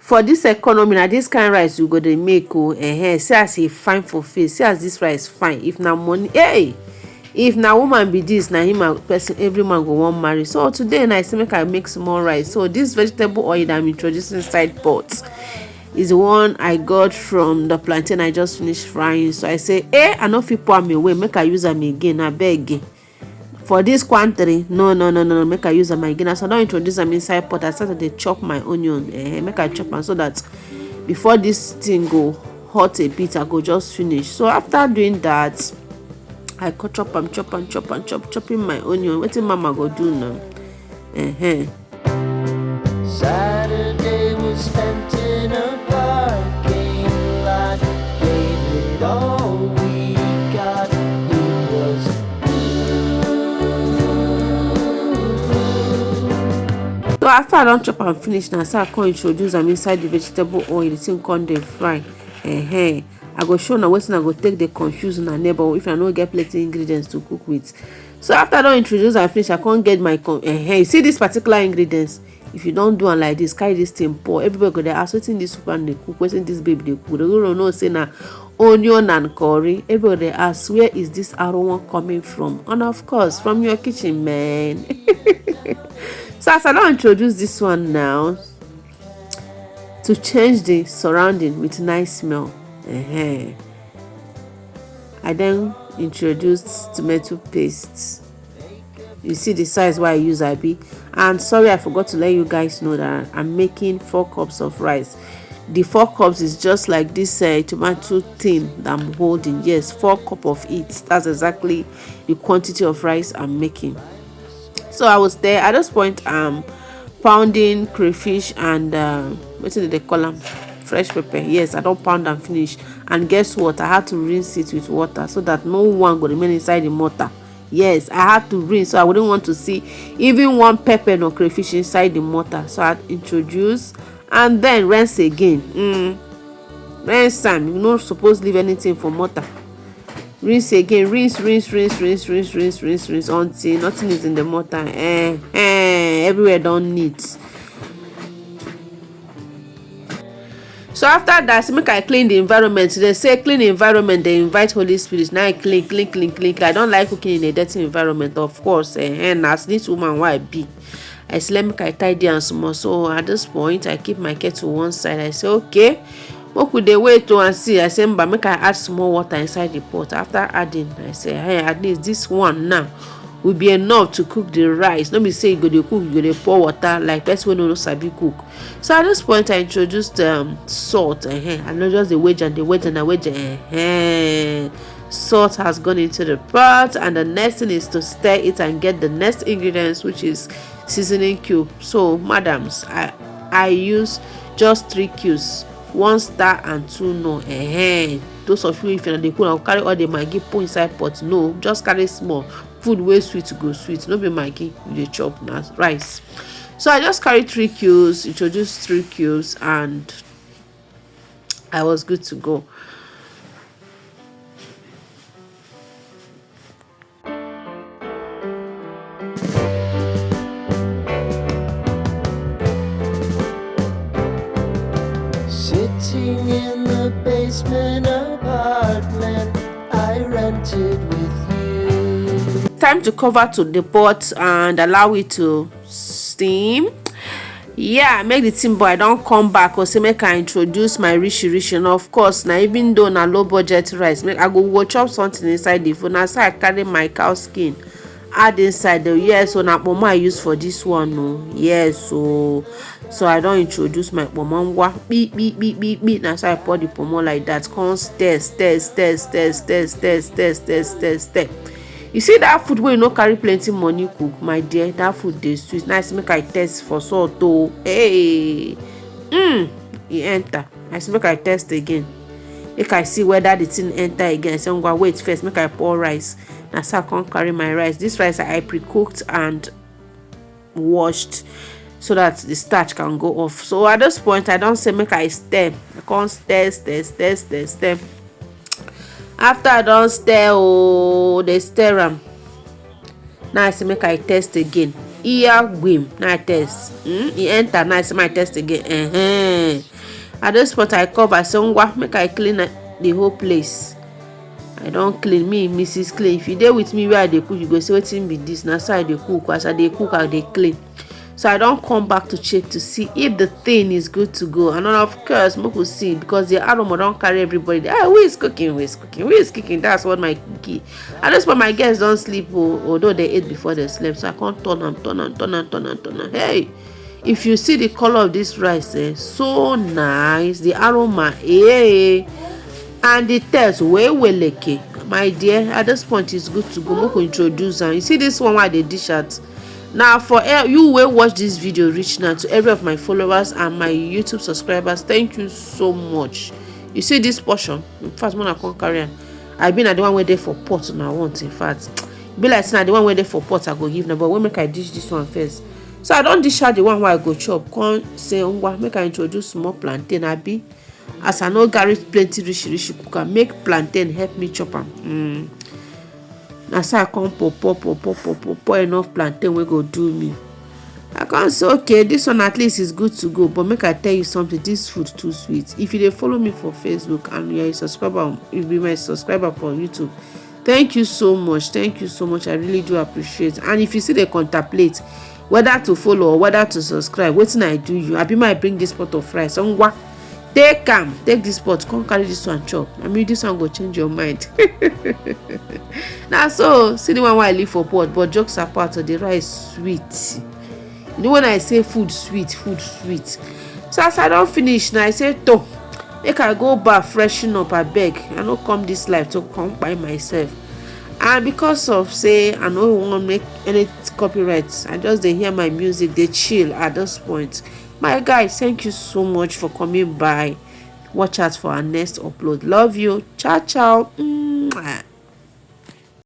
for this economy na this kind rice you go dey make see as e fine for face, see as this rice fine. If na money, if na woman be this, na him a person every man go wan marry. So today na I say make I make small rice. So this vegetable oil that I'm introducing inside pot is the one I got from the plantain I just finished frying. So I say I no fit pour am away, make I use am again, abeg. For this quantity, no, make I use am again. As I don introduce am inside pot, I started to chop my onion, make I chop am so that before this thing go hot a bit, I go just finish. So after doing that, I go chopping my onion. Wetin mama go do now? Saturday was spent in a parking lot. Gave it all we got. It was so after I don chop am finish na, so I come introduce am inside the vegetable oil. The thing come dey fry. I go show na wetin I go take dey confuse una neighbor if I no get plenty ingredients to cook with. So after I don introduce am finish, I come get my you see this particular ingredients. If you don do am like this, carry this thing pour, everybody go dey ask wetin this woman dey cook, wetin this baby dey cook. They go know say na onion and curry. Everybody dey ask, where is this aroma coming from? And of course from your kitchen, man. So as I don introduce this one now, to change the surrounding with nice smell, I then introduced tomato paste. You see the size why I use abi. And sorry, I forgot to let you guys know that I'm making 4 cups of rice. The 4 cups is just like this tomato tin that I'm holding. Yes, 4 cups of it. That's exactly the quantity of rice I'm making. So I was there at this point. Pounding crayfish and what did they call them? Fresh pepper. Yes, I don't pound and finish. And guess what? I had to rinse it with water so that no one will remain inside the mortar. Yes, I had to rinse, so I wouldn't want to see even one pepper or crayfish inside the mortar. So I introduce and then rinse again. Rinse time. You not supposed to leave anything for mortar. Rinse again, rinse until nothing is in the mortar. Everywhere don't neat. So after that, make I clean the environment. They say clean the environment, they invite Holy Spirit. Now I clean. I don't like cooking in a dirty environment, of course. And as this woman why I be, I say let me tidy and small. So at this point, I keep my kettle one side. I say okay, what could they wait to and see? I say but make I add small water inside the pot. After adding, I say hey, at least this one now will be enough to cook the rice. Let me say you go to cook, you go to pour water like person wey no sabi cook. So at this point I introduced salt. I know just the wedge. Salt has gone into the pot, and the next thing is to stir it and get the next ingredients, which is seasoning cube. So madams, I use just 3 cubes, 1 star and 2 no. Those of you if you dey cook, carry all the maggi put inside pot. No, just carry small. Food wey sweet go sweet, no be maggi you dey chop na rice. So I just carry 3 cubes, introduce 3 cubes, and I was good to go. sitting in the basement apartment I rented with you. Time to cover to the pot and allow it to steam. Yeah, make the thing boil. I don't come back or say make I introduce my rishi. And of course now, even though na low budget rice, make I go chop something inside the phone. Now so I carry my cow skin add inside the so na mama I use for this one. No, yes, so I don't introduce my mama. Beep. Now so I pour the pomo like that. Come stir. You see that food where you no carry plenty money cook, my dear, that food dey sweet. Nice make I test for salt oh. Hey, e enter. I say make I test again. Make I see whether the thing enter again. I say I'm gonna wait first. Make I pour rice. Now so I can't carry my rice. This rice I pre-cooked and washed so that the starch can go off. So at this point I don't say make I stir. I can't stir. After I don stir, they stir am. Now I say make I test again. ear gwim na I test. E enter na I say my test again. At this point I cover, I say ngwa make I clean the whole place. I don clean, me Mrs. Clean. If you dey with me where I dey cook, you go say wetin be this. Na so I dey cook. As I dey cook, I dey clean. So I don come back to check to see if the thing is good to go. And then of course make we see, because the aroma don carry everybody. Who is cooking? Who is cooking? Who is cooking? That's what my key. At this point my guests don sleep, although they ate before they slept. So I can't turn am. Hey, if you see the color of this rice, so nice. The aroma, and the taste weleke. My dear, at this point it's good to go. Make we introduce am. You see this one wey I dey dish out. Now for you wey watch this video reach now, to every of my followers and my YouTube subscribers, thank you so much. You see this portion, in fact when I come carry am, I been at the one wey dey for pot na want. In fact be like say na the one wey dey for pot I go give now, but wey make I dish this one first. So I don dish out the one wey I go chop. Come say ngwa make I introduce small plantain abi, as I no carry plenty rich cook am, make plantain help me chop am. Na so I come pour enough plantain wey go do me. I come say okay, this one at least is good to go. But make I tell you something, this food too sweet. If you dey follow me for Facebook and you are a subscriber, you be my subscriber for YouTube, thank you so much. I really do appreciate. And if you still dey contemplate whether to follow or whether to subscribe, wetin I do you, abi may I bring this pot of rice, ngwa take this pot, come carry this one chop. I mean this one go change your mind. Now so see the one wey I leave for pot, but jokes apart, the rice sweet. You know when I say food sweet. So as I don finish now, I say to make I go back freshen up. Abeg, I no come this life to come by myself. And because of say I no wan make any copyright, I just dey hear my music, dey chill at this point. My guys, thank you so much for coming by. Watch out for our next upload. Love you. Ciao.